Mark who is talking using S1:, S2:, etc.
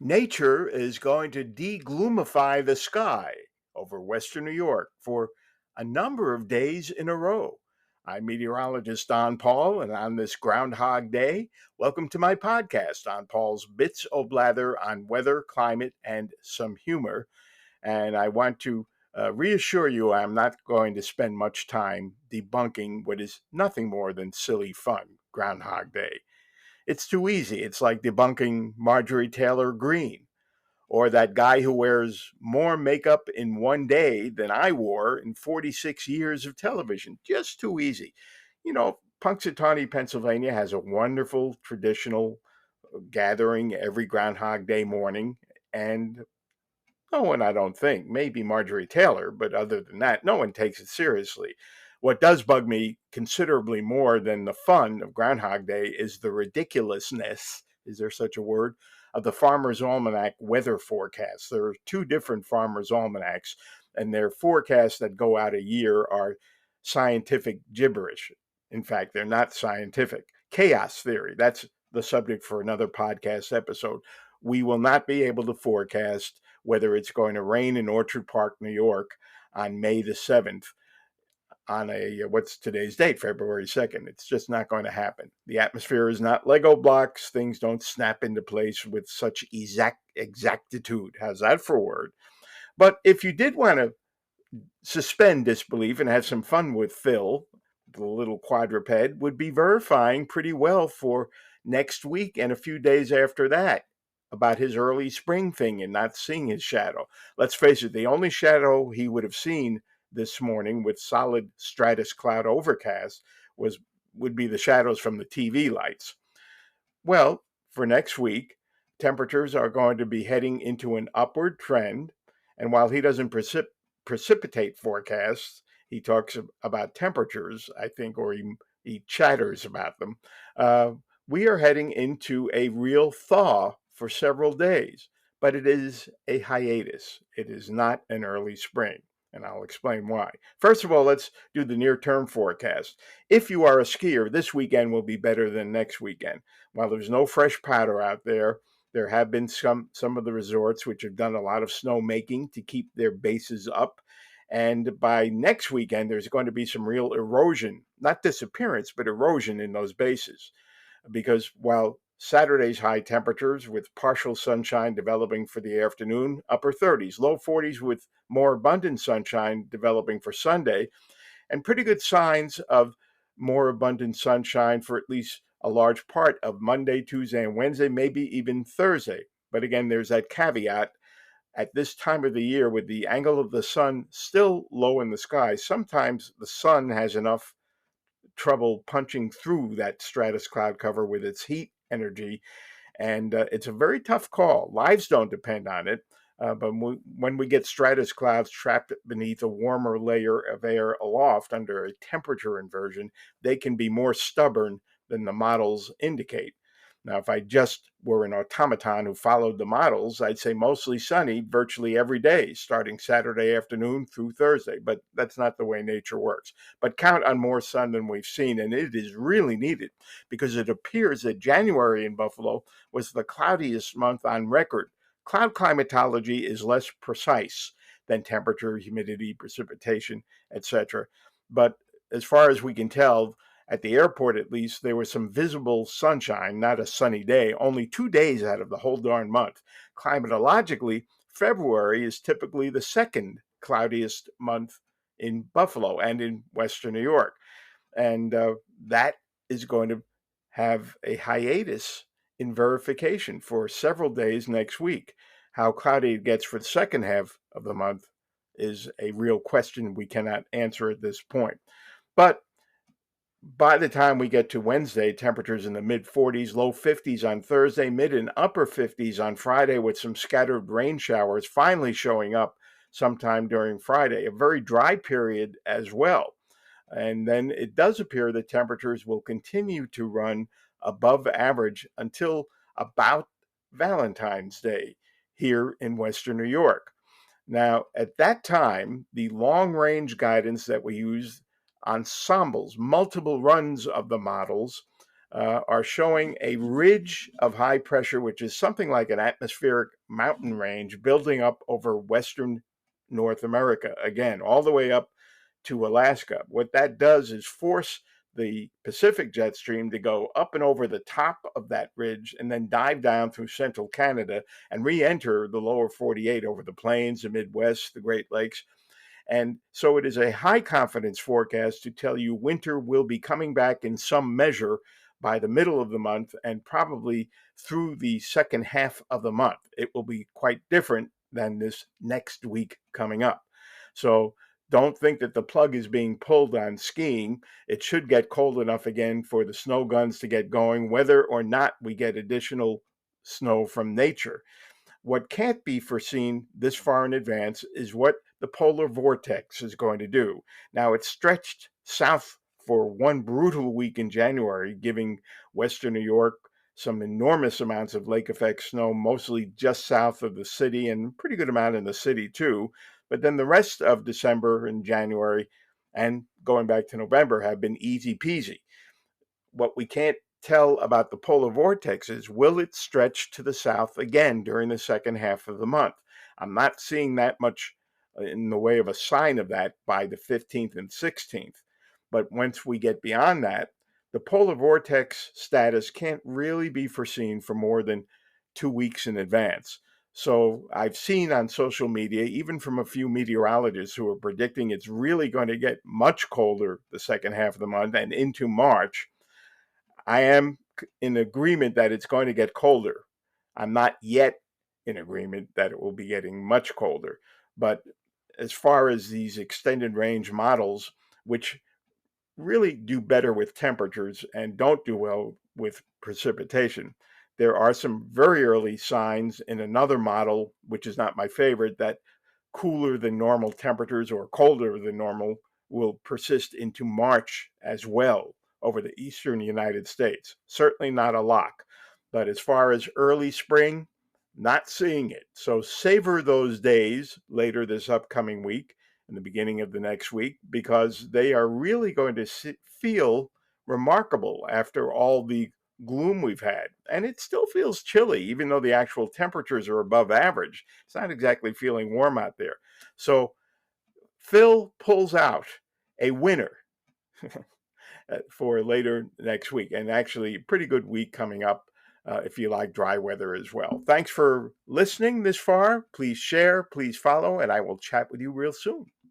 S1: Nature is going to degloomify the sky over Western New York for a number of days in a row. I'm meteorologist Don Paul, and on this Groundhog Day, welcome to my podcast, Don Paul's Bits o' Blather on weather, climate, and some humor. And I want to reassure you I'm not going to spend much time debunking what is nothing more than silly fun, Groundhog Day. It's too easy. It's like debunking Marjorie Taylor Greene or that guy who wears more makeup in one day than I wore in 46 years of television. Just too easy. Punxsutawney, Pennsylvania has a wonderful traditional gathering every Groundhog Day morning. And no one, I don't think, maybe Marjorie Taylor, but other than that, no one takes it seriously. What does bug me considerably more than the fun of Groundhog Day is the ridiculousness, is there such a word, of the Farmer's Almanac weather forecasts. There are two different Farmer's Almanacs, and their forecasts that go out a year are scientific gibberish. In fact, they're not scientific. Chaos theory, that's the subject for another podcast episode. We will not be able to forecast whether it's going to rain in Orchard Park, New York on May the 7th on what's today's date, February 2nd. It's just not going to happen. The atmosphere is not Lego blocks. Things don't snap into place with such exactitude. How's that for a word? But if you did want to suspend disbelief and have some fun with Phil, the little quadruped, would be verifying pretty well for next week and a few days after that about his early spring thing and not seeing his shadow. Let's face it, the only shadow he would have seen this morning with solid stratus cloud overcast would be the shadows from the TV lights. Well, for next week, temperatures are going to be heading into an upward trend. And while he doesn't precipitate forecasts, he talks about temperatures, I think, or he chatters about them. We are heading into a real thaw for several days, but it is a hiatus. It is not an early spring, and I'll explain why. First of all, let's do the near-term forecast. If you are a skier, this weekend will be better than next weekend. While there's no fresh powder out there, there have been some of the resorts which have done a lot of snowmaking to keep their bases up. And by next weekend, there's going to be some real erosion, not disappearance, but erosion in those bases. Because while Saturday's high temperatures with partial sunshine developing for the afternoon, upper 30s, low 40s with more abundant sunshine developing for Sunday, and pretty good signs of more abundant sunshine for at least a large part of Monday, Tuesday, and Wednesday, maybe even Thursday. But again, there's that caveat. At this time of the year, with the angle of the sun still low in the sky, sometimes the sun has enough trouble punching through that stratus cloud cover with its heat energy. And it's a very tough call. Lives don't depend on it. But when we get stratus clouds trapped beneath a warmer layer of air aloft under a temperature inversion, they can be more stubborn than the models indicate. Now, if I just were an automaton who followed the models, I'd say mostly sunny virtually every day, starting Saturday afternoon through Thursday. But that's not the way nature works. But count on more sun than we've seen, and it is really needed because it appears that January in Buffalo was the cloudiest month on record. Cloud climatology is less precise than temperature, humidity, precipitation, etc. But as far as we can tell, at the airport, at least, there was some visible sunshine, not a sunny day, only 2 days out of the whole darn month. Climatologically, February is typically the second cloudiest month in Buffalo and in Western New York. And that is going to have a hiatus in verification for several days next week. How cloudy it gets for the second half of the month is a real question we cannot answer at this point. But by the time we get to Wednesday, temperatures in the mid 40s, low 50s on Thursday, mid and upper 50s on Friday, with some scattered rain showers finally showing up sometime during Friday. A very dry period as well. And then it does appear that temperatures will continue to run above average until about Valentine's Day here in Western New York. Now, at that time, the long range guidance that we use, ensembles, multiple runs of the models, are showing a ridge of high pressure, which is something like an atmospheric mountain range building up over western North America, again, all the way up to Alaska. What that does is force the Pacific jet stream to go up and over the top of that ridge and then dive down through central Canada and re enter the lower 48 over the plains, the Midwest, the Great Lakes. And so it is a high confidence forecast to tell you winter will be coming back in some measure by the middle of the month and probably through the second half of the month. It will be quite different than this next week coming up. So don't think that the plug is being pulled on skiing. It should get cold enough again for the snow guns to get going, whether or not we get additional snow from nature. What can't be foreseen this far in advance is what the polar vortex is going to do. Now, it's stretched south for one brutal week in January, giving Western New York some enormous amounts of lake effect snow, mostly just south of the city and a pretty good amount in the city too. But then the rest of December and January and going back to November have been easy peasy. What we can't tell about the polar vortex is, will it stretch to the south again during the second half of the month? I'm not seeing that much in the way of a sign of that by the 15th and 16th. But once we get beyond that, the polar vortex status can't really be foreseen for more than 2 weeks in advance. So I've seen on social media, even from a few meteorologists who are predicting it's really going to get much colder the second half of the month and into March. I am in agreement that it's going to get colder. I'm not yet in agreement that it will be getting much colder. But as far as these extended range models, which really do better with temperatures and don't do well with precipitation, there are some very early signs in another model, which is not my favorite, that cooler than normal temperatures or colder than normal will persist into March as well over the eastern United States. Certainly not a lock. But as far as early spring, not seeing it. So savor those days later this upcoming week and the beginning of the next week, because they are really going to feel remarkable after all the gloom we've had. And it still feels chilly, even though the actual temperatures are above average. It's not exactly feeling warm out there. So Phil pulls out a winner for later next week, and actually a pretty good week coming up if you like dry weather as well. Thanks for listening this far. Please share, please follow, and I will chat with you real soon.